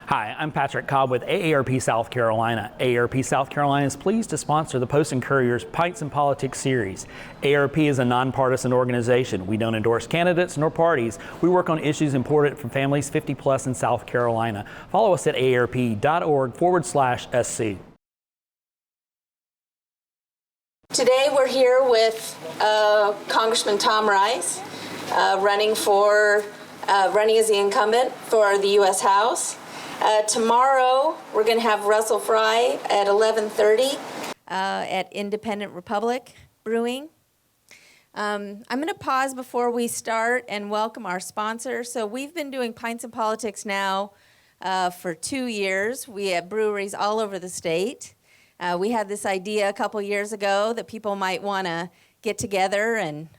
Hi, I'm Patrick Cobb with AARP South Carolina. AARP South Carolina is pleased to sponsor the Post and Courier's Pints and Politics series. AARP is a nonpartisan organization. We don't endorse candidates nor parties. We work on issues important for families 50 plus in South Carolina. Follow us at aarp.org/SC. Today we're here with Congressman Tom Rice, running as the incumbent for the U.S. House. Tomorrow we're going to have Russell Fry at 11:30 at Independent Republic Brewing. I'm going to pause before we start and welcome our sponsor. So we've been doing Pints and Politics now for 2 years. We have breweries all over the state. We had this idea a couple years ago that people might want to get together and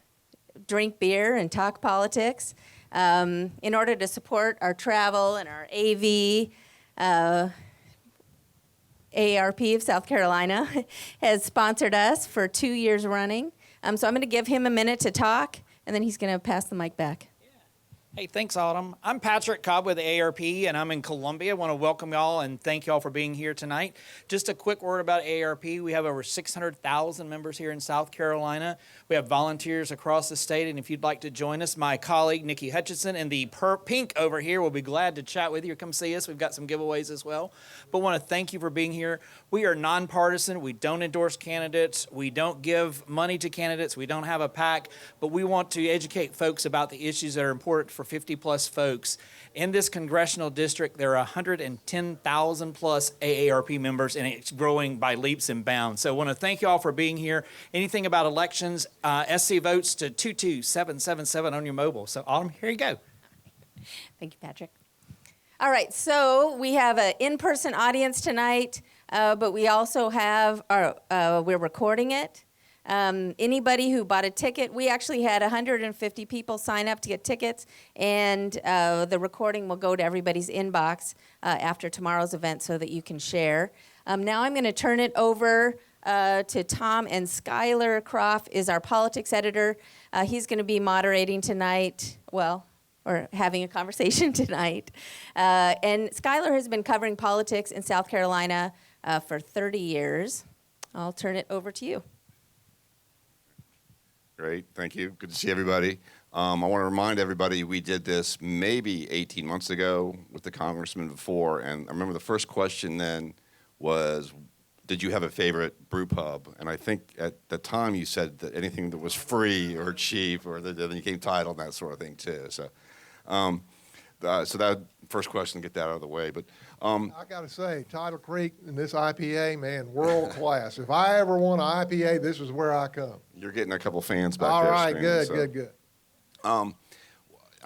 drink beer and talk politics. In order to support our travel and our AV, AARP of South Carolina has sponsored us for 2 years running. So I'm going to give him a minute to talk, and then he's going to pass the mic back. Hey, thanks, Autumn. I'm Patrick Cobb with AARP, and I'm in Columbia. I want to welcome y'all and thank y'all for being here tonight. Just a quick word about AARP. We have over 600,000 members here in South Carolina. We have volunteers across the state, and if you'd like to join us, my colleague, Nikki Hutchinson, in the pink over here will be glad to chat with you. Come see us. We've got some giveaways as well. But want to thank you for being here. We are nonpartisan. We don't endorse candidates. We don't give money to candidates. We don't have a PAC, but we want to educate folks about the issues that are important for 50 plus folks. In this congressional district, there are 110,000 plus AARP members, and it's growing by leaps and bounds. So I want to thank you all for being here. Anything about elections, SC votes to 22777 on your mobile. So Autumn, here you go. Thank you, Patrick. All right, so we have an in-person audience tonight, but we also have we're recording it. Anybody who bought a ticket, we actually had 150 people sign up to get tickets, and the recording will go to everybody's inbox after tomorrow's event so that you can share. Now I'm going to turn it over to Tom, and Skylar Croft is our politics editor. He's going to be moderating tonight, or having a conversation tonight. And Skylar has been covering politics in South Carolina for 30 years. I'll turn it over to you. Great, thank you. Good to see everybody. I want to remind everybody we did this maybe 18 months ago with the congressman before, and I remember the first question then was, did you have a favorite brew pub? And I think at the time you said that anything that was free or cheap, or then you came title and that sort of thing too. So, so that first question, get that out of the way. But I got to say, Tidal Creek and this IPA, man, world class. If I ever want an IPA, this is where I come. You're getting a couple fans back there. All right, screaming, good. I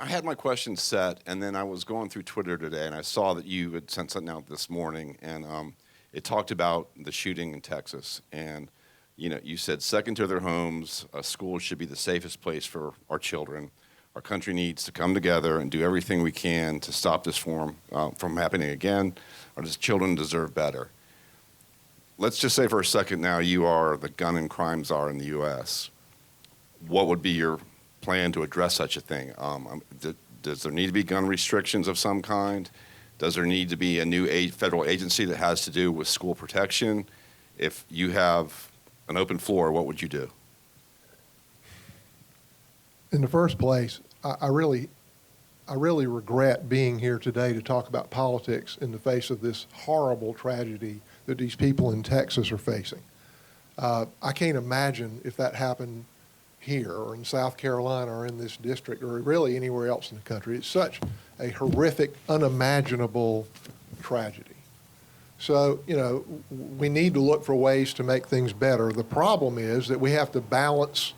had my question set, and then I was going through Twitter today, and I saw that you had sent something out this morning, and it talked about the shooting in Texas. And you said, second to their homes, schools should be the safest place for our children. Our country needs to come together and do everything we can to stop this from happening again. Our children deserve better. Let's just say for a second now you are the gun and crime czar in the U.S. What would be your plan to address such a thing? Does there need to be gun restrictions of some kind? Does there need to be a new federal agency that has to do with school protection? If you have an open floor, what would you do? In the first place, I really regret being here today to talk about politics in the face of this horrible tragedy that these people in Texas are facing. I can't imagine if that happened here or in South Carolina or in this district or really anywhere else in the country. It's such a horrific, unimaginable tragedy. So, we need to look for ways to make things better. The problem is that we have to balance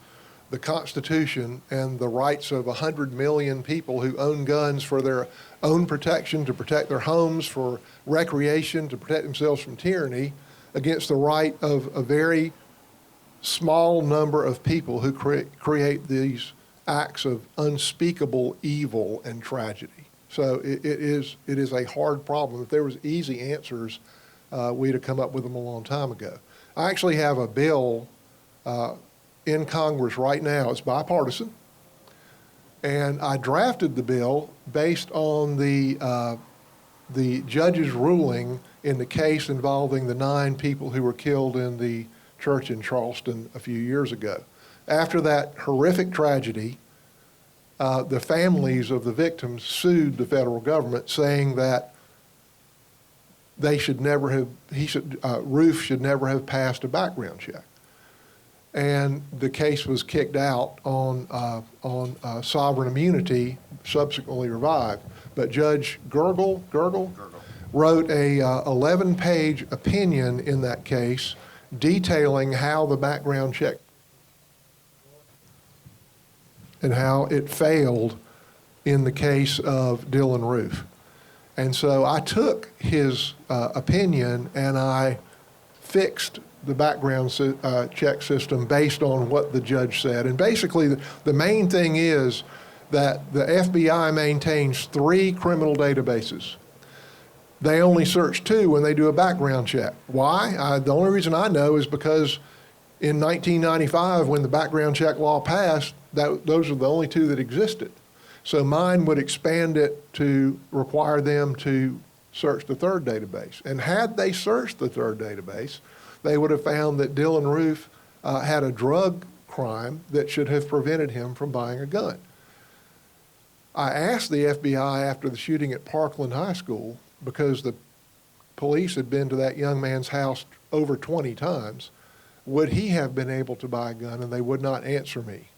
the Constitution and the rights of 100 million people who own guns for their own protection, to protect their homes, for recreation, to protect themselves from tyranny, against the right of a very small number of people who create these acts of unspeakable evil and tragedy. So it is a hard problem. If there was easy answers, we'd have come up with them a long time ago. I actually have a bill in Congress right now. It's bipartisan. And I drafted the bill based on the the judge's ruling in the case involving the 9 people who were killed in the church in Charleston a few years ago. After that horrific tragedy, the families of the victims sued the federal government, saying that Roof should never have passed a background check. And the case was kicked out on sovereign immunity, subsequently revived. But Judge Gergel wrote a 11-page opinion in that case detailing how the background check and how it failed in the case of Dylan Roof. And so I took his opinion and I fixed the background check system based on what the judge said. And basically, the main thing is that the FBI maintains 3 criminal databases. They only search 2 when they do a background check. Why? The only reason I know is because in 1995, when the background check law passed, those are the only 2 that existed. So mine would expand it to require them to search the 3rd database. And had they searched the 3rd database, they would have found that Dylan Roof had a drug crime that should have prevented him from buying a gun. I asked the FBI after the shooting at Parkland High School, because the police had been to that young man's house over 20 times, would he have been able to buy a gun, and they would not answer me.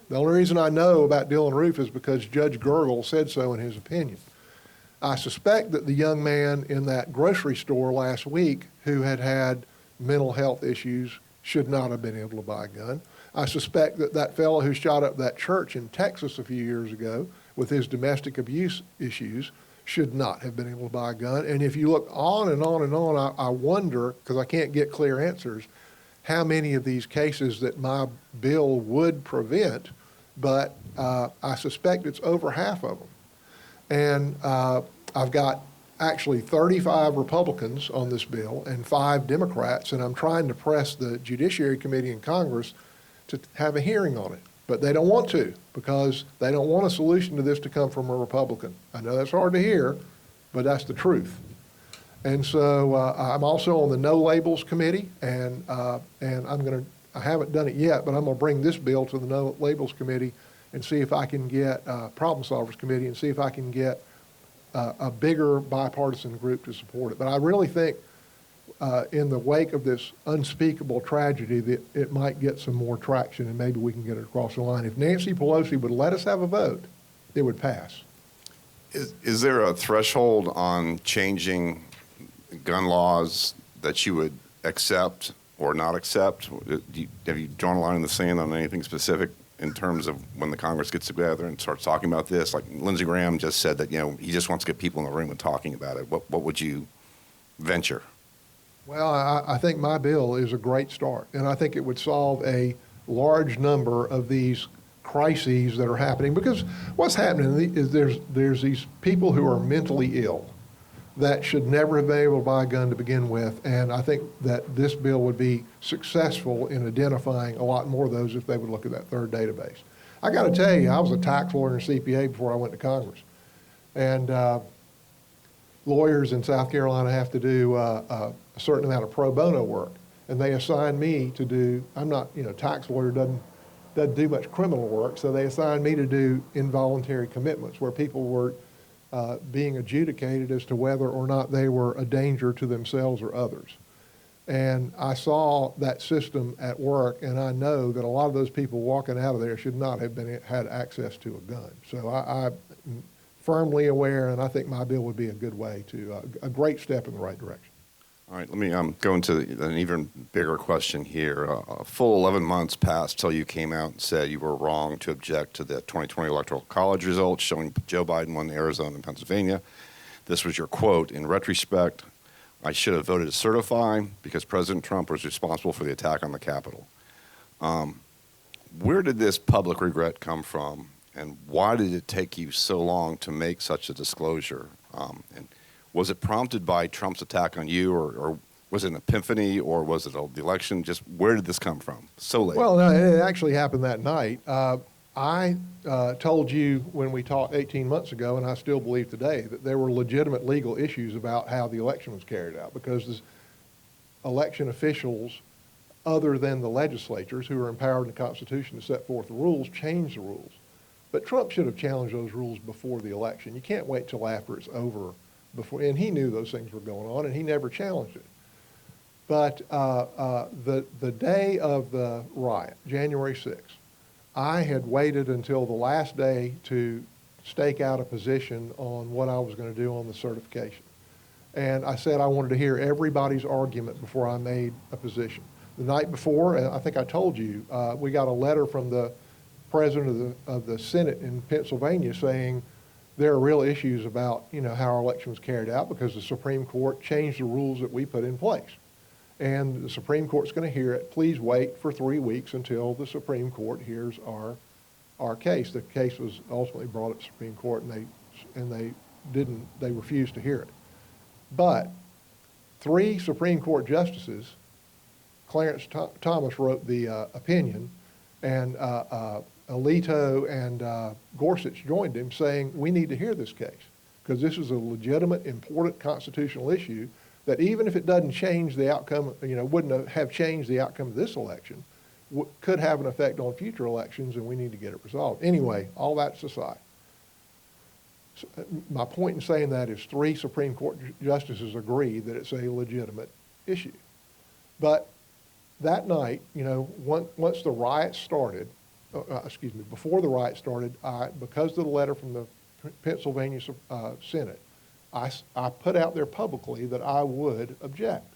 The only reason I know about Dylan Roof is because Judge Gergel said so in his opinion. I suspect that the young man in that grocery store last week who had mental health issues should not have been able to buy a gun. I suspect that that fellow who shot up that church in Texas a few years ago with his domestic abuse issues should not have been able to buy a gun. And if you look on and on and on, I wonder, because I can't get clear answers, how many of these cases that my bill would prevent, but I suspect it's over half of them. And I've got actually 35 Republicans on this bill and 5 Democrats, and I'm trying to press the Judiciary Committee in Congress to have a hearing on it. But they don't want to, because they don't want a solution to this to come from a Republican. I know that's hard to hear, but that's the truth. And so I'm also on the No Labels Committee, and I haven't done it yet, but I'm going to bring this bill to the No Labels Committee and see if I can get Problem Solvers Committee and see if I can get a bigger bipartisan group to support it. But I really think in the wake of this unspeakable tragedy that it might get some more traction and maybe we can get it across the line. If Nancy Pelosi would let us have a vote, it would pass. Is there a threshold on changing gun laws that you would accept or not accept? Have you drawn a line in the sand on anything specific in terms of when the Congress gets together and starts talking about this? Like Lindsey Graham just said that, he just wants to get people in the room and talking about it. What would you venture? Well, I think my bill is a great start, and I think it would solve a large number of these crises that are happening. Because what's happening is there's these people who are mentally ill that should never have been able to buy a gun to begin with, and I think that this bill would be successful in identifying a lot more of those if they would look at that 3rd database. I got to tell you, I was a tax lawyer and CPA before I went to Congress, and lawyers in South Carolina have to do a certain amount of pro bono work, and they assigned me to do, I'm not, tax lawyer doesn't do much criminal work, so they assigned me to do involuntary commitments where people were being adjudicated as to whether or not they were a danger to themselves or others. And I saw that system at work, and I know that a lot of those people walking out of there should not have had access to a gun. So I'm firmly aware, and I think my bill would be a good way to, a great step in the right direction. All right, let me go into an even bigger question here. A full 11 months passed till you came out and said you were wrong to object to the 2020 Electoral College results showing Joe Biden won Arizona and Pennsylvania. This was your quote: "In retrospect, I should have voted to certify because President Trump was responsible for the attack on the Capitol." Where did this public regret come from, and why did it take you so long to make such a disclosure? And was it prompted by Trump's attack on you, or was it an epiphany, or was it the election? Just where did this come from so late? Well, no, it actually happened that night. I told you when we talked 18 months ago, and I still believe today, that there were legitimate legal issues about how the election was carried out because the election officials, other than the legislatures who are empowered in the Constitution to set forth the rules, changed the rules. But Trump should have challenged those rules before the election. You can't wait till after it's over before, and he knew those things were going on, and he never challenged it. But the day of the riot, January 6th, I had waited until the last day to stake out a position on what I was going to do on the certification. And I said I wanted to hear everybody's argument before I made a position. The night before, I think I told you, we got a letter from the president of the Senate in Pennsylvania saying there are real issues about, how our election was carried out because the Supreme Court changed the rules that we put in place. And the Supreme Court's going to hear it. Please wait for 3 weeks until the Supreme Court hears our case. The case was ultimately brought up to the Supreme Court, and they refused to hear it. But 3 Supreme Court justices, Clarence Thomas wrote the opinion, and Alito and Gorsuch joined him saying, we need to hear this case because this is a legitimate, important constitutional issue that even if it doesn't change the outcome, wouldn't have changed the outcome of this election, could have an effect on future elections, and we need to get it resolved. Anyway, all that's aside. So, my point in saying that is 3 Supreme Court justices agree that it's a legitimate issue. But that night, once the riot started, before the riot started, because of the letter from the Pennsylvania Senate, I put out there publicly that I would object.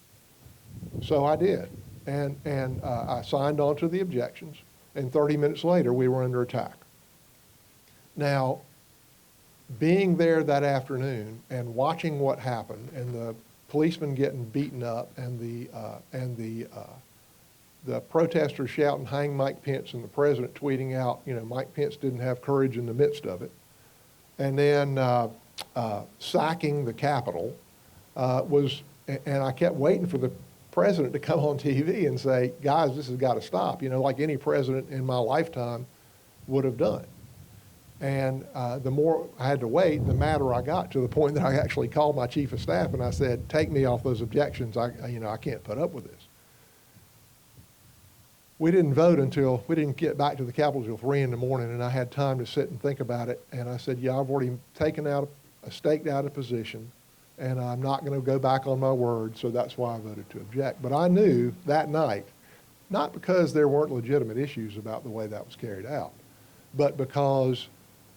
So I did. And I signed on to the objections, and 30 minutes later, we were under attack. Now, being there that afternoon and watching what happened, and the policemen getting beaten up, and the protesters shouting, "Hang Mike Pence," and the president tweeting out, Mike Pence didn't have courage in the midst of it, and then sacking the Capitol and I kept waiting for the president to come on TV and say, guys, this has got to stop, like any president in my lifetime would have done. And the more I had to wait, the madder I got, to the point that I actually called my chief of staff and I said, take me off those objections. I can't put up with this. We didn't get back to the Capitol until 3 in the morning, and I had time to sit and think about it. And I said, I've already staked out a position, and I'm not going to go back on my word, so that's why I voted to object. But I knew that night, not because there weren't legitimate issues about the way that was carried out, but because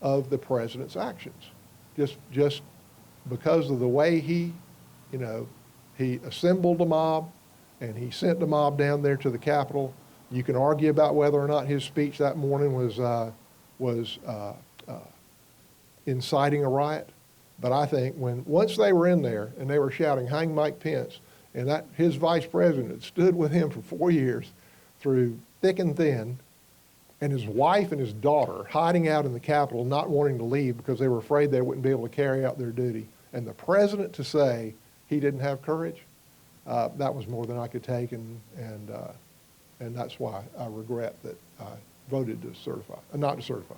of the president's actions. Just because of the way he assembled a mob, and he sent the mob down there to the Capitol. You can argue about whether or not his speech that morning was inciting a riot, but I think once they were in there and they were shouting, "Hang Mike Pence," and that his vice president stood with him for 4 years through thick and thin, and his wife and his daughter hiding out in the Capitol, not wanting to leave because they were afraid they wouldn't be able to carry out their duty, and the president to say he didn't have courage, that was more than I could take, and that's why I regret that I voted to certify, not to certify.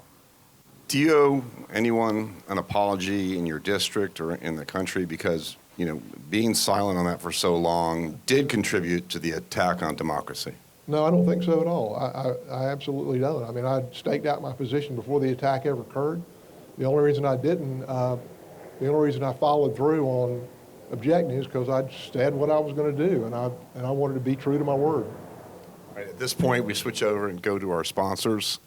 Do you owe anyone an apology in your district or in the country because, being silent on that for so long did contribute to the attack on democracy? No, I don't think so at all. I absolutely don't. I mean, I staked out my position before the attack ever occurred. The only reason I didn't, the only reason I followed through on objecting is because I said what I was going to do, and I wanted to be true to my word. All right, at this point, we switch over and go to our sponsors.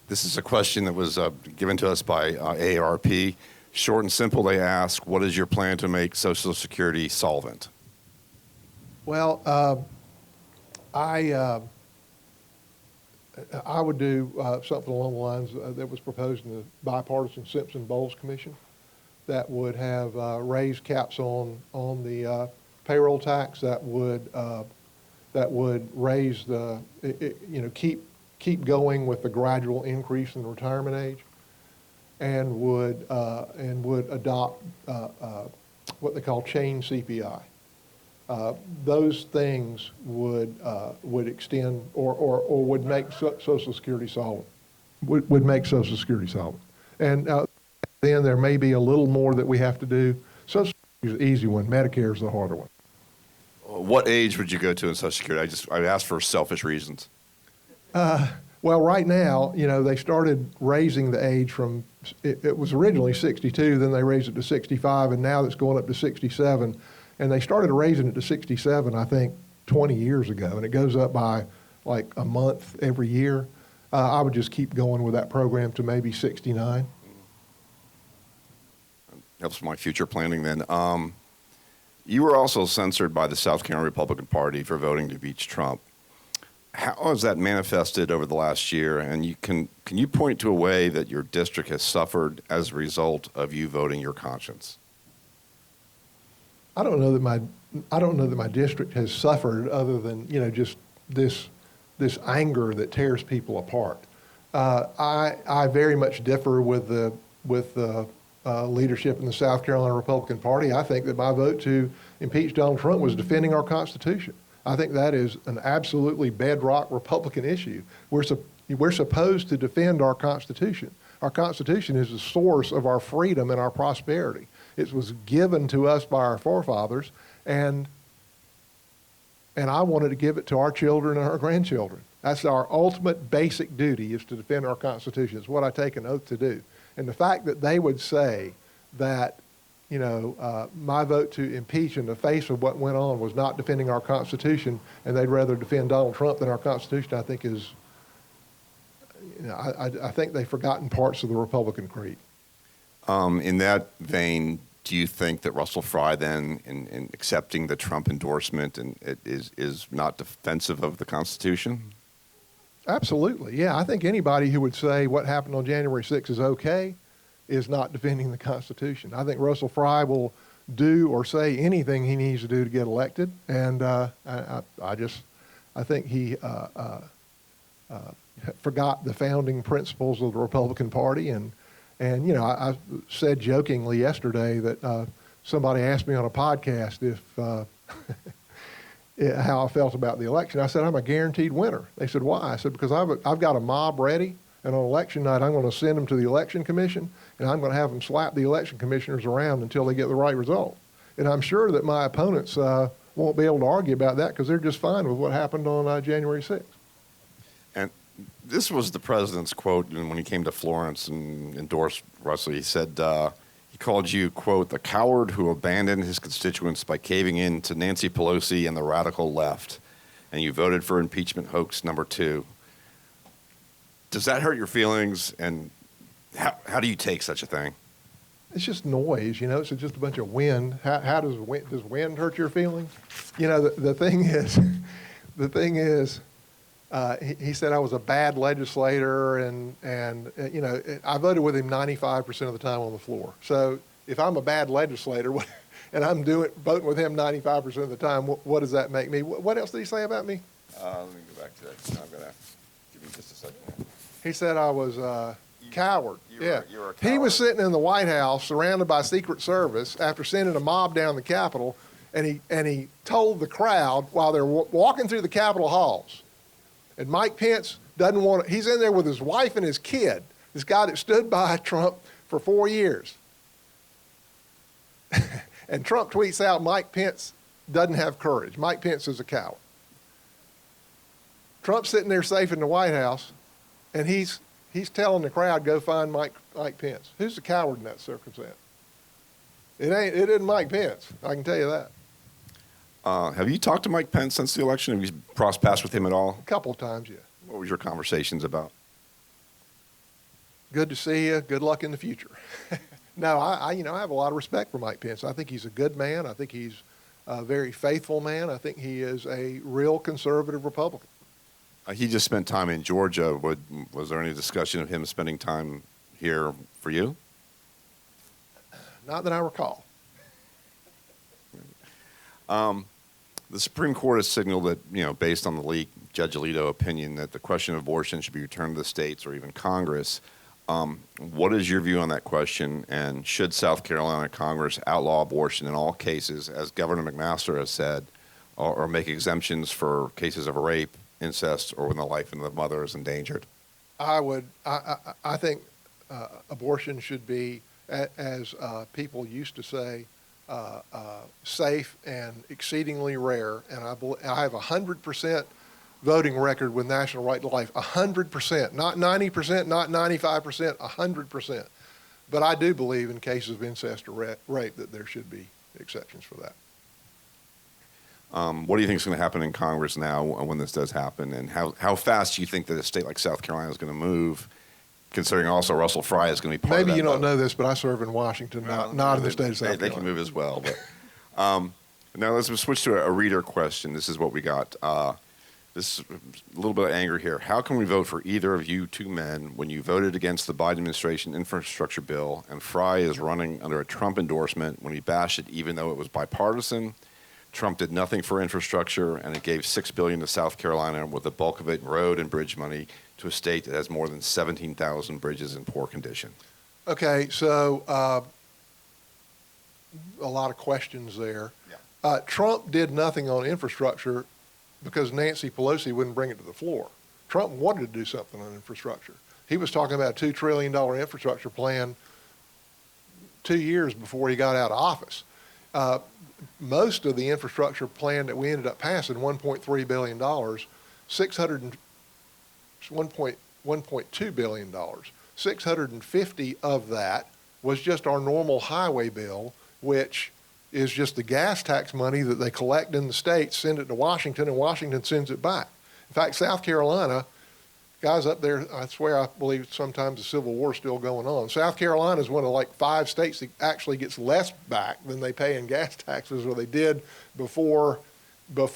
This is a question that was given to us by AARP. Short and simple, they ask, what is your plan to make Social Security solvent? Well, I would do something along the lines that was proposed in the bipartisan Simpson-Bowles Commission that would have raised caps on the payroll tax, that would raise the, keep going with the gradual increase in the retirement age, and would adopt what they call chain CPI. Those things would extend or would make Social Security solvent. would make Social Security solvent. And then there may be a little more that we have to do. Social Security is the easy one. Medicare is the harder one. What age would you go to in Social Security? I asked for selfish reasons. Well, right now, they started raising the age from, it was originally 62, then they raised it to 65, and now it's going up to 67. And they started raising it to 67, I think, 20 years ago, and it goes up by like a month every year. I would just keep going with that program to maybe 69. Helps my future planning then. You were also censored by the South Carolina Republican Party for voting to impeach Trump. How has that manifested over the last year? And can you point to a way that your district has suffered as a result of you voting your conscience? I don't know that my district has suffered other than just this anger that tears people apart. I very much differ with the leadership in the South Carolina Republican Party. I think that my vote to impeach Donald Trump was defending our Constitution. I think that is an absolutely bedrock Republican issue. We're supposed to defend our Constitution. Our Constitution is the source of our freedom and our prosperity. It was given to us by our forefathers, and I wanted to give it to our children and our grandchildren. That's our ultimate basic duty, is to defend our Constitution. It's what I take an oath to do. And the fact that they would say that, my vote to impeach in the face of what went on was not defending our Constitution, and they'd rather defend Donald Trump than our Constitution, I think is, I think they've forgotten parts of the Republican creed. In that vein, do you think that Russell Fry then, in accepting the Trump endorsement, is not defensive of the Constitution? Absolutely, yeah. I think anybody who would say what happened on January 6th is okay is not defending the Constitution. I think Russell Fry will do or say anything he needs to do to get elected, and I think he forgot the founding principles of the Republican Party, and I said jokingly yesterday that somebody asked me on a podcast if how I felt about the election. I said, I'm a guaranteed winner. They said, why? I said, because I've got a mob ready, and on election night, I'm going to send them to the Election Commission, and I'm going to have them slap the election commissioners around until they get the right result. And I'm sure that my opponents won't be able to argue about that because they're just fine with what happened on January 6th. And this was the president's quote when he came to Florence and endorsed Russell. He said, he called you, quote, the coward who abandoned his constituents by caving in to Nancy Pelosi and the radical left, and you voted for impeachment hoax number 2. Does that hurt your feelings, and how do you take such a thing? It's just noise, it's just a bunch of wind. How does wind hurt your feelings? The thing is, he said I was a bad legislator, and I voted with him 95% of the time on the floor. So if I'm a bad legislator and I'm voting with him 95% of the time, what does that make me? What else did he say about me? Let me go back to that. I'm going to give me just a second. He said I was a coward. You were a coward. He was sitting in the White House surrounded by Secret Service after sending a mob down the Capitol, and he told the crowd while they're walking through the Capitol halls, and Mike Pence doesn't want to, he's in there with his wife and his kid, this guy that stood by Trump for 4 years. And Trump tweets out, Mike Pence doesn't have courage. Mike Pence is a coward. Trump's sitting there safe in the White House, and he's telling the crowd, go find Mike Pence. Who's the coward in that circumstance? It isn't Mike Pence, I can tell you that. Have you talked to Mike Pence since the election? Have you crossed paths with him at all? A couple of times, yeah. What were your conversations about? Good to see you. Good luck in the future. No, I have a lot of respect for Mike Pence. I think he's a good man. I think he's a very faithful man. I think he is a real conservative Republican. He just spent time in Georgia. Was there any discussion of him spending time here for you? Not that I recall. The Supreme Court has signaled that, based on the leak, Judge Alito opinion, that the question of abortion should be returned to the states or even Congress. What is your view on that question? And should South Carolina Congress outlaw abortion in all cases, as Governor McMaster has said, or make exemptions for cases of rape, incest, or when the life of the mother is endangered? I think abortion should be, as people used to say, safe and exceedingly rare. And I have 100% voting record with National Right to Life, 100%, not 90%, not 95%, 100%. But I do believe in cases of incest or rape that there should be exceptions for that. What do you think is going to happen in Congress now when this does happen, and how fast do you think that a state like South Carolina is going to move, considering also Russell Fry is going to be part of that? Maybe you don't vote? know this, but I serve in Washington, not in the state of South Carolina. They can move as well. But, now let's switch to a reader question. This is what we got. This is a little bit of anger here. How can we vote for either of you two men when you voted against the Biden administration infrastructure bill and Fry is running under a Trump endorsement when he bashed it even though it was bipartisan? Trump did nothing for infrastructure, and it gave $6 billion to South Carolina, with the bulk of it in road and bridge money, to a state that has more than 17,000 bridges in poor condition. Okay, so a lot of questions there. Yeah. Trump did nothing on infrastructure because Nancy Pelosi wouldn't bring it to the floor. Trump wanted to do something on infrastructure. He was talking about a $2 trillion infrastructure plan 2 years before he got out of office. Most of the infrastructure plan that we ended up passing, $1.3 billion, $1.2 billion, 650 of that was just our normal highway bill, which is just the gas tax money that they collect in the states, send it to Washington, and Washington sends it back. In fact, South Carolina, guys up there, I swear I believe sometimes the Civil War is still going on. South Carolina is one of like 5 states that actually gets less back than they pay in gas taxes, or they did before the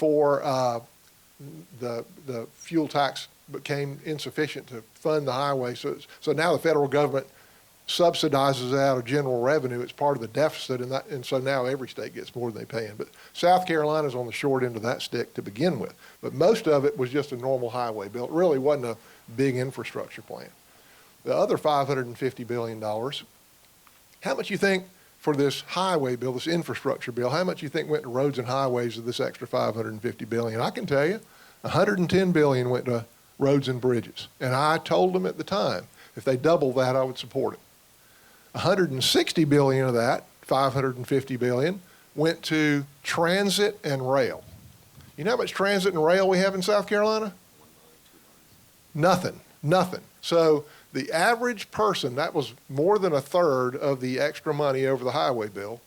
fuel tax became insufficient to fund the highway. So now the federal government subsidizes it out of general revenue. It's part of the deficit, and so now every state gets more than they pay in. But South Carolina's on the short end of that stick to begin with. But most of it was just a normal highway bill. It really wasn't a big infrastructure plan. The other $550 billion, how much you think for this highway bill, this infrastructure bill, how much you think went to roads and highways of this extra $550 billion? I can tell you, $110 billion went to roads and bridges. And I told them at the time, if they double that, I would support it. $160 billion of that, $550 billion, went to transit and rail. You know how much transit and rail we have in South Carolina? Nothing. So the average person, that was more than a third of the extra money over the highway bill.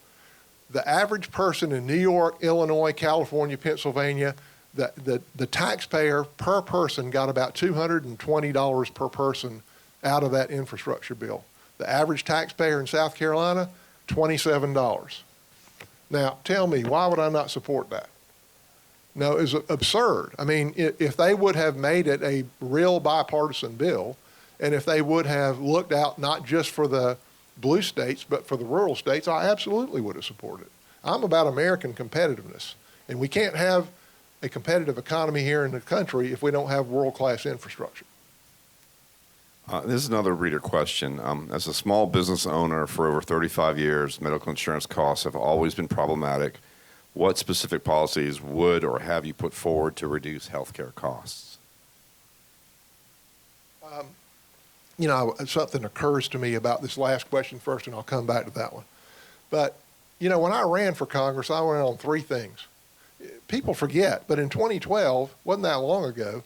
The average person in New York, Illinois, California, Pennsylvania, the taxpayer per person got about $220 per person out of that infrastructure bill. The average taxpayer in South Carolina, $27. Now, tell me, why would I not support that? No, it's absurd. I mean, if they would have made it a real bipartisan bill, and if they would have looked out not just for the blue states, but for the rural states, I absolutely would have supported it. I'm about American competitiveness, and we can't have a competitive economy here in the country if we don't have world-class infrastructure. This is another reader question. As a small business owner for over 35 years, medical insurance costs have always been problematic. What specific policies would or have you put forward to reduce healthcare costs? Something occurs to me about this last question first, and I'll come back to that one. But, when I ran for Congress, I went on 3 things. People forget, but in 2012, wasn't that long ago,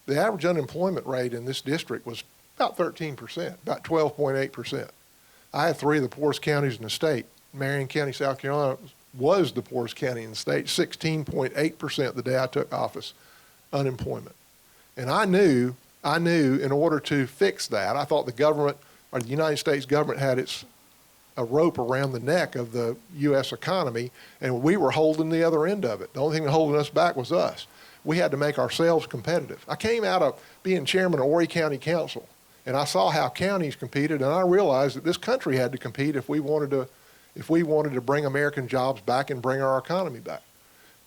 the average unemployment rate in this district was about 13%, about 12.8%. I had 3 of the poorest counties in the state. Marion County, South Carolina, was the poorest county in the state, 16.8% the day I took office, unemployment. And I knew in order to fix that, I thought the government, or the United States government, had a rope around the neck of the U.S. economy, and we were holding the other end of it. The only thing holding us back was us. We had to make ourselves competitive. I came out of being chairman of Horry County Council, and I saw how counties competed, and I realized that this country had to compete if we wanted to bring American jobs back and bring our economy back.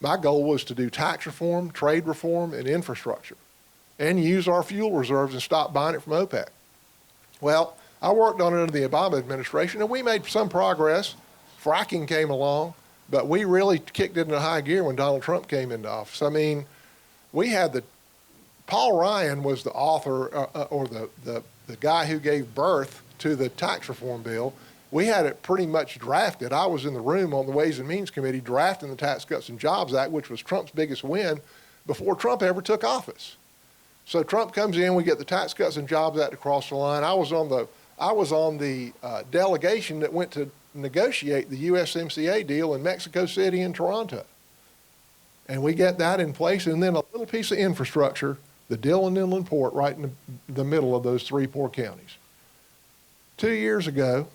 My goal was to do tax reform, trade reform, and infrastructure, and use our fuel reserves and stop buying it from OPEC. Well, I worked on it under the Obama administration, and we made some progress. Fracking came along, but we really kicked it into high gear when Donald Trump came into office. I mean, we had the Paul Ryan was the author or the guy who gave birth to the tax reform bill. We had it pretty much drafted. I was in the room on the Ways and Means Committee drafting the Tax Cuts and Jobs Act, which was Trump's biggest win before Trump ever took office. So Trump comes in, we get the Tax Cuts and Jobs Act across the line. I was on the delegation that went to negotiate the USMCA deal in Mexico City and Toronto. And we get that in place, and then a little piece of infrastructure, the Dillon Inland Port, right in the middle of those three poor counties. 2 years ago,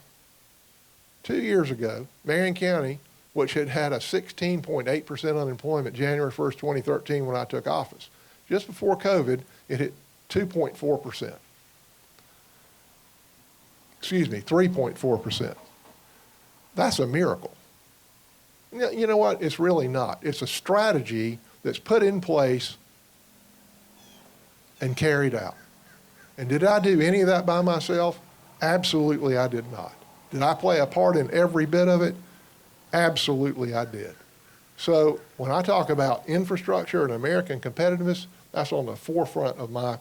Marion County, which had had a 16.8% unemployment January 1st, 2013 when I took office, just before COVID, it hit 2.4%. Excuse me, 3.4%. That's a miracle. You know what? It's really not. It's a strategy that's put in place and carried out. And did I do any of that by myself? Absolutely, I did not. Did I play a part in every bit of it? Absolutely, I did. So when I talk about infrastructure and American competitiveness, that's on the forefront of my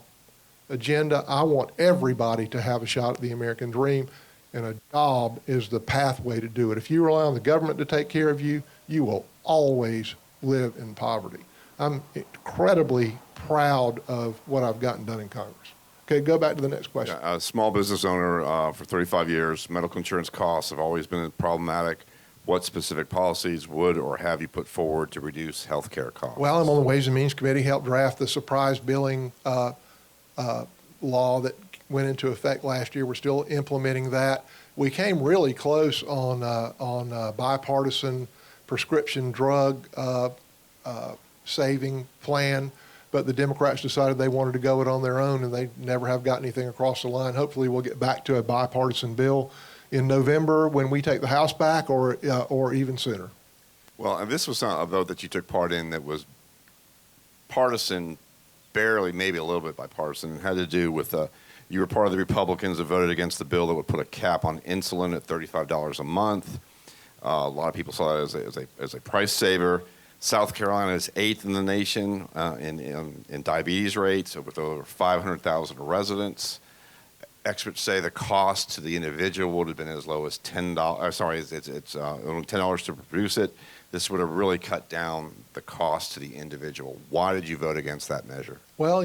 agenda. I want everybody to have a shot at the American dream, and a job is the pathway to do it. If you rely on the government to take care of you, you will always live in poverty. I'm incredibly proud of what I've gotten done in Congress. Okay, go back to the next question. Yeah, a small business owner for 35 years, medical insurance costs have always been problematic. What specific policies would or have you put forward to reduce health care costs? Well, I'm on the Ways and Means Committee, helped draft the surprise billing law that went into effect last year. We're still implementing that. We came really close on bipartisan prescription drug saving plan, but the Democrats decided they wanted to go it on their own, and they never have got anything across the line. Hopefully we'll get back to a bipartisan bill in November when we take the House back, or even sooner. Well, and this was a vote that you took part in that was partisan, barely, maybe a little bit bipartisan. It had to do with you were part of the Republicans that voted against the bill that would put a cap on insulin at $35 a month. A lot of people saw that as a price saver. South Carolina is 8th in the nation in diabetes rates, with over 500,000 residents. Experts say the cost to the individual would have been as low as $10. It's only $10 to produce it. This would have really cut down the cost to the individual. Why did you vote against that measure? Well,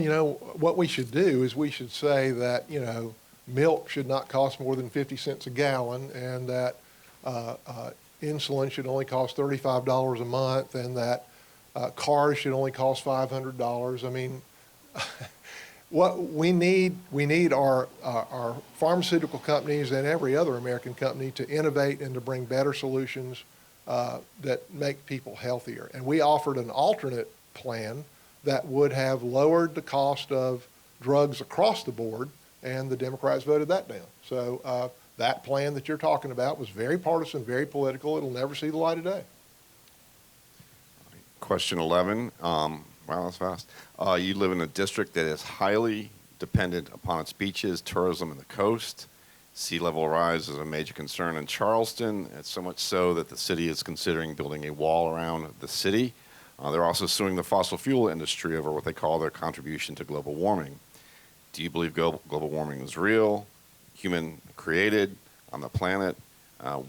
what we should do is we should say that, milk should not cost more than 50 cents a gallon, and that insulin should only cost $35 a month, and that cars should only cost $500. I mean, what we need our pharmaceutical companies and every other American company to innovate and to bring better solutions that make people healthier. And we offered an alternate plan that would have lowered the cost of drugs across the board, and the Democrats voted that down. So that plan that you're talking about was very partisan, very political. It'll never see the light of day. Question 11. Wow, that's fast. You live in a district that is highly dependent upon its beaches, tourism, and the coast. Sea level rise is a major concern in Charleston. It's so much so that the city is considering building a wall around the city. They're also suing the fossil fuel industry over what they call their contribution to global warming. Do you believe global warming is real, human created on the planet?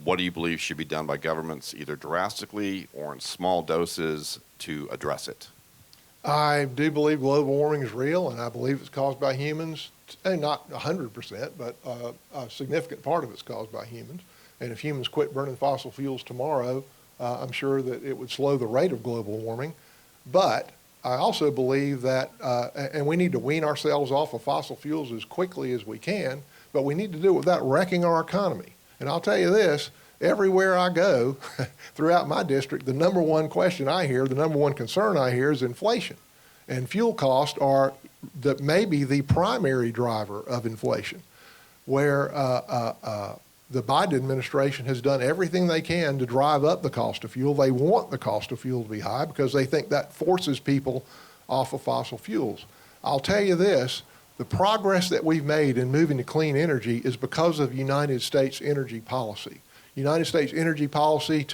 What do you believe should be done by governments, either drastically or in small doses, to address it? I do believe global warming is real, and I believe it's caused by humans. Not 100%, but a significant part of it's caused by humans. And if humans quit burning fossil fuels tomorrow, I'm sure that it would slow the rate of global warming. But I also believe that, and we need to wean ourselves off of fossil fuels as quickly as we can, but we need to do it without wrecking our economy. And I'll tell you this, everywhere I go throughout my district, the number one question I hear, the number one concern I hear is inflation. And fuel costs are maybe the primary driver of inflation, where the Biden administration has done everything they can to drive up the cost of fuel. They want the cost of fuel to be high because they think that forces people off of fossil fuels. I'll tell you this, the progress that we've made in moving to clean energy is because of United States energy policy. United States energy policy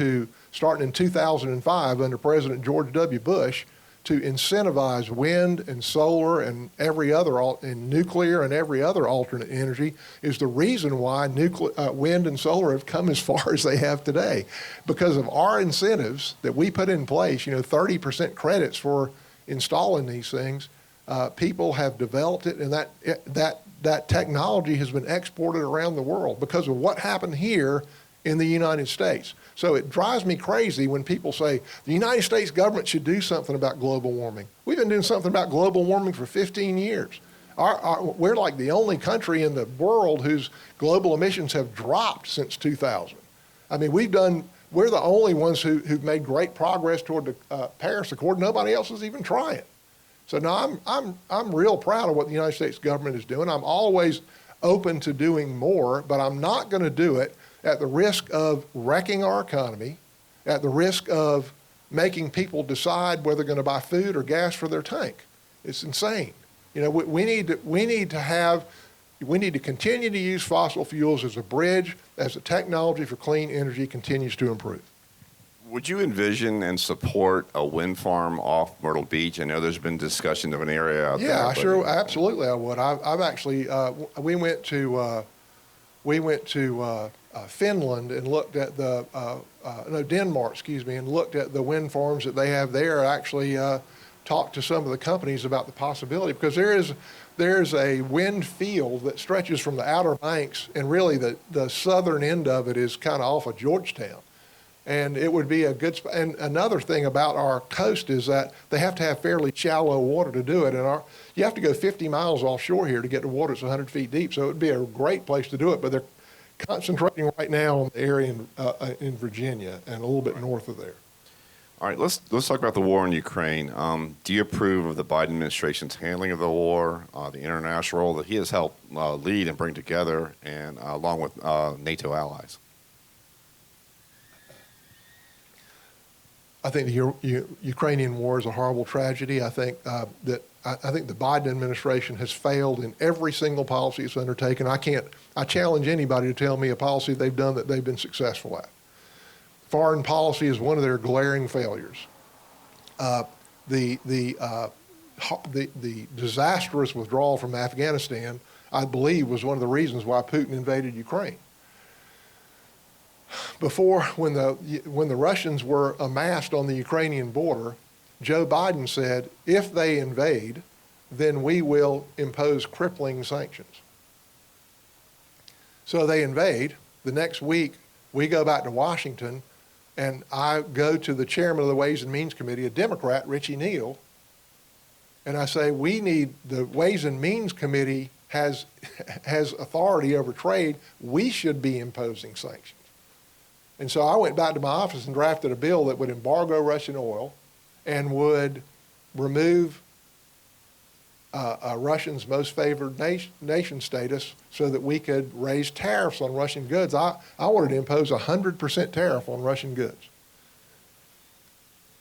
starting in 2005 under President George W. Bush to incentivize wind and solar and and nuclear and every other alternate energy is the reason why wind and solar have come as far as they have today. Because of our incentives that we put in place, 30% credits for installing these things, people have developed it, and that technology has been exported around the world because of what happened here in the United States. So it drives me crazy when people say the United States government should do something about global warming. We've been doing something about global warming for 15 years. We're like the only country in the world whose global emissions have dropped since 2000. I mean, we're the only ones who've made great progress toward the Paris Accord. Nobody else is even trying. So now I'm real proud of what the United States government is doing. I'm always open to doing more, but I'm not going to do it at the risk of wrecking our economy, at the risk of making people decide whether they're going to buy food or gas for their tank. It's insane. We need to continue to use fossil fuels as a bridge as the technology for clean energy continues to improve. Would you envision and support a wind farm off Myrtle Beach? I know there's been discussion of an area out there. Yeah, sure, absolutely I would. I've actually, we went to Finland and looked at Denmark, and looked at the wind farms that they have there. Actually talked to some of the companies about the possibility, because there's a wind field that stretches from the Outer Banks, and really the southern end of it is kind of off of Georgetown. And it would be a good spot. And another thing about our coast is that they have to have fairly shallow water to do it. And you have to go 50 miles offshore here to get to water that's 100 feet deep. So it would be a great place to do it. But they're concentrating right now on the area in Virginia and a little bit north of there. All right, let's talk about the war in Ukraine. Do you approve of the Biden administration's handling of the war, the international role that he has helped lead and bring together, and along with NATO allies? I think the Ukrainian war is a horrible tragedy. I think that the Biden administration has failed in every single policy it's undertaken. I challenge anybody to tell me a policy they've done that they've been successful at. Foreign policy is one of their glaring failures. The disastrous withdrawal from Afghanistan, I believe, was one of the reasons why Putin invaded Ukraine. Before, when the Russians were amassed on the Ukrainian border, Joe Biden said, if they invade, then we will impose crippling sanctions. So they invade. The next week, we go back to Washington, and I go to the chairman of the Ways and Means Committee, a Democrat, Richie Neal, and I say, the Ways and Means Committee has authority over trade. We should be imposing sanctions. And so I went back to my office and drafted a bill that would embargo Russian oil and would remove Russia's most favored nation status so that we could raise tariffs on Russian goods. I wanted to impose 100% tariff on Russian goods.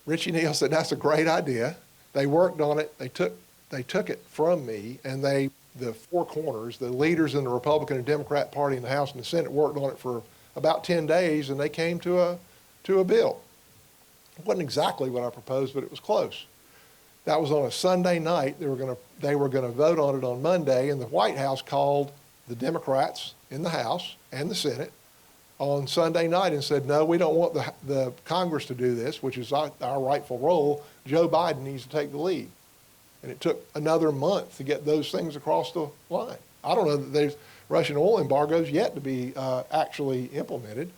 Richie Neal said, that's a great idea. They worked on it. They took it from me, and the four corners, the leaders in the Republican and Democrat Party in the House and the Senate, worked on it for about 10 days, and they came to a bill. It wasn't exactly what I proposed, but it was close. That was on a Sunday night. They were going to vote on it on Monday, and the White House called the Democrats in the House and the Senate on Sunday night and said, no, we don't want the Congress to do this, which is our rightful role. Joe Biden needs to take the lead. And it took another month to get those things across the line. I don't know that there's Russian oil embargoes yet to be actually implemented.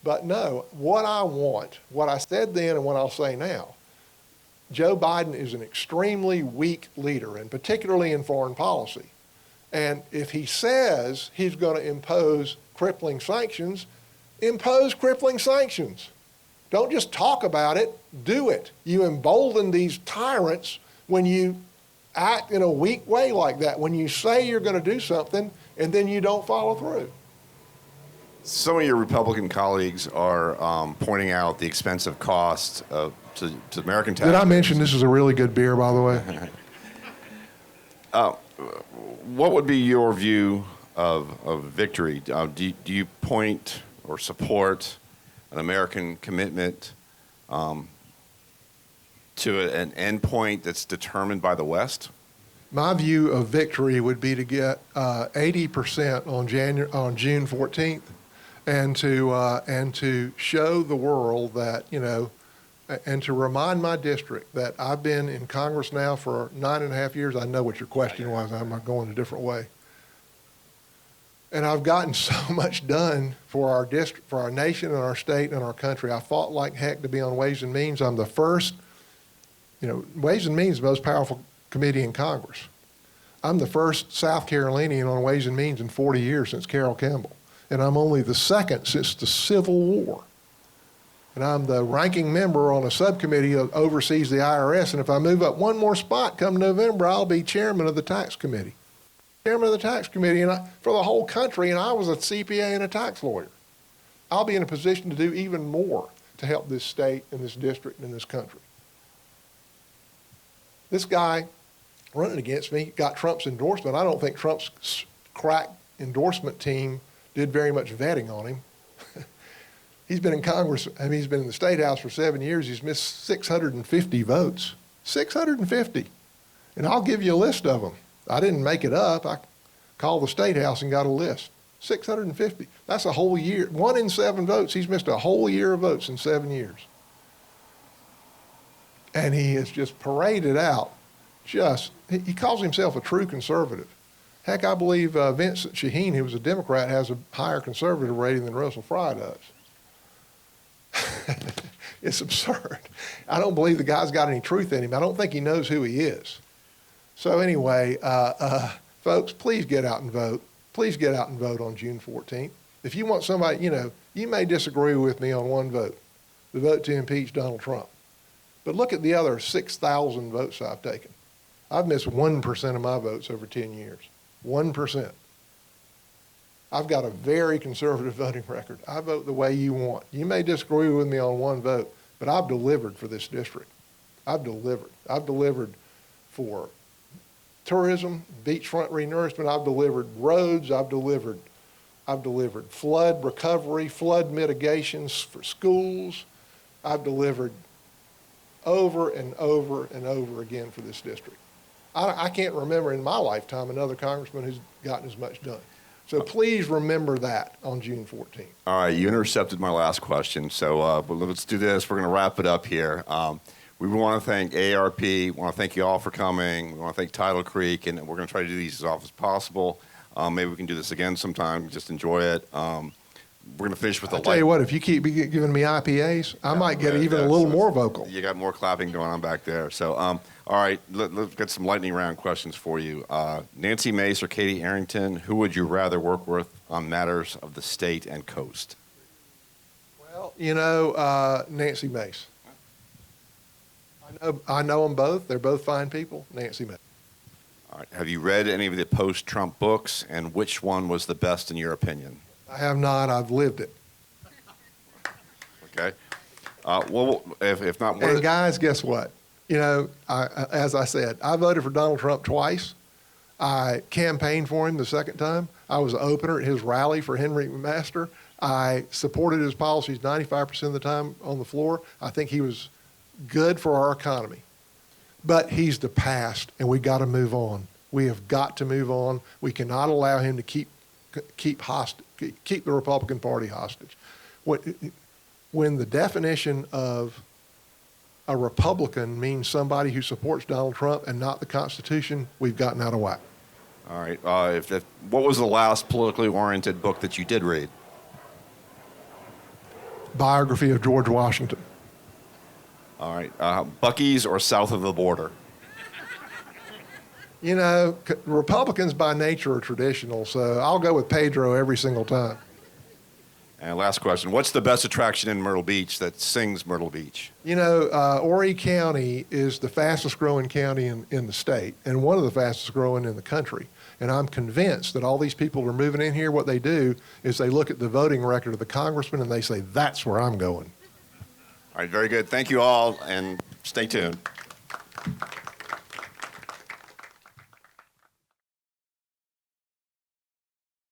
But no, what I want, what I said then and what I'll say now, Joe Biden is an extremely weak leader, and particularly in foreign policy. And if he says he's going to impose crippling sanctions, impose crippling sanctions. Don't just talk about it, do it. You embolden these tyrants when you act in a weak way like that, when you say you're going to do something and then you don't follow through. Some of your Republican colleagues are pointing out the expensive cost to American taxpayers. Did I mention this is a really good beer, by the way? What would be your view of victory? Do you point or support an American commitment to an endpoint that's determined by the West? My view of victory would be to get 80% on June 14th, and to show the world that, you know, and to remind my district that I've been in Congress now for 9.5 years. I know what your question was. I'm going a different way. And I've gotten so much done for our district, for our nation and our state and our country. I fought like heck to be on Ways and Means. I'm the first, you know, Ways and Means is the most powerful committee in Congress. I'm the first South Carolinian on Ways and Means in 40 years since Carroll Campbell. And I'm only the second since the Civil War. And I'm the ranking member on a subcommittee that oversees the IRS. And if I move up one more spot come November, I'll be chairman of the tax committee. Chairman of the tax committee for the whole country, and I was a CPA and a tax lawyer. I'll be in a position to do even more to help this state and this district and this country. This guy running against me got Trump's endorsement. I don't think Trump's crack endorsement team did very much vetting on him. He's been in Congress, I mean, he's been in the State House for 7 years. He's missed 650 votes. 650. And I'll give you a list of them. I didn't make it up. I called the State House and got a list. 650. That's a whole year. 1 in 7 votes. He's missed a whole year of votes in 7 years. And he has just paraded out. He calls himself a true conservative. Heck, I believe Vincent Shaheen, who was a Democrat, has a higher conservative rating than Russell Fry does. It's absurd. I don't believe the guy's got any truth in him. I don't think he knows who he is. So anyway, folks, please get out and vote. Please get out and vote on June 14th. If you want somebody, you know, you may disagree with me on one vote, the vote to impeach Donald Trump. But look at the other 6,000 votes I've taken. I've missed 1% of my votes over 10 years. 1%. I've got a very conservative voting record. I vote the way you want. You may disagree with me on one vote, but I've delivered for this district. I've delivered. I've delivered for tourism, beachfront renourishment. I've delivered roads. I've delivered flood recovery, flood mitigations for schools. I've delivered over and over and over again for this district. I can't remember in my lifetime another congressman who's gotten as much done. So please remember that on June 14th. All right, you intercepted my last question, so but let's do this. We're going to wrap it up here. We want to thank AARP. We want to thank you all for coming. We want to thank Tidal Creek, and we're going to try to do these as often as possible. Maybe we can do this again sometime. Just enjoy it. We're going to finish with I'll tell you what, if you keep giving me IPAs, I might get even a little more vocal. You got more clapping going on back there. So, all right, let's get some lightning round questions for you. Nancy Mace or Katie Arrington, who would you rather work with on matters of the state and coast? Well, you know, Nancy Mace. I know them both. They're both fine people. Nancy Mace. All right. Have you read any of the post-Trump books, and which one was the best in your opinion? I have not. I've lived it. Okay. Well, if not, and guys, guess what? You know, as I said, I voted for Donald Trump twice. I campaigned for him the second time. I was an opener at his rally for Henry McMaster. I supported his policies 95% of the time on the floor. I think he was good for our economy. But he's the past, and we got to move on. We have got to move on. We cannot allow him to keep the Republican Party hostage. When the definition of a Republican means somebody who supports Donald Trump and not the Constitution, we've gotten out of whack. All right. What was the last politically oriented book that you did read? Biography of George Washington. All right. Buc-ee's or south of the border? You know, Republicans by nature are traditional, so I'll go with Pedro every single time. And last question, what's the best attraction in Myrtle Beach that sings Myrtle Beach? You know, Horry County is the fastest growing county in the state and one of the fastest growing in the country. And I'm convinced that all these people are moving in here. What they do is they look at the voting record of the congressman and they say, that's where I'm going. All right, very good. Thank you all, and stay tuned.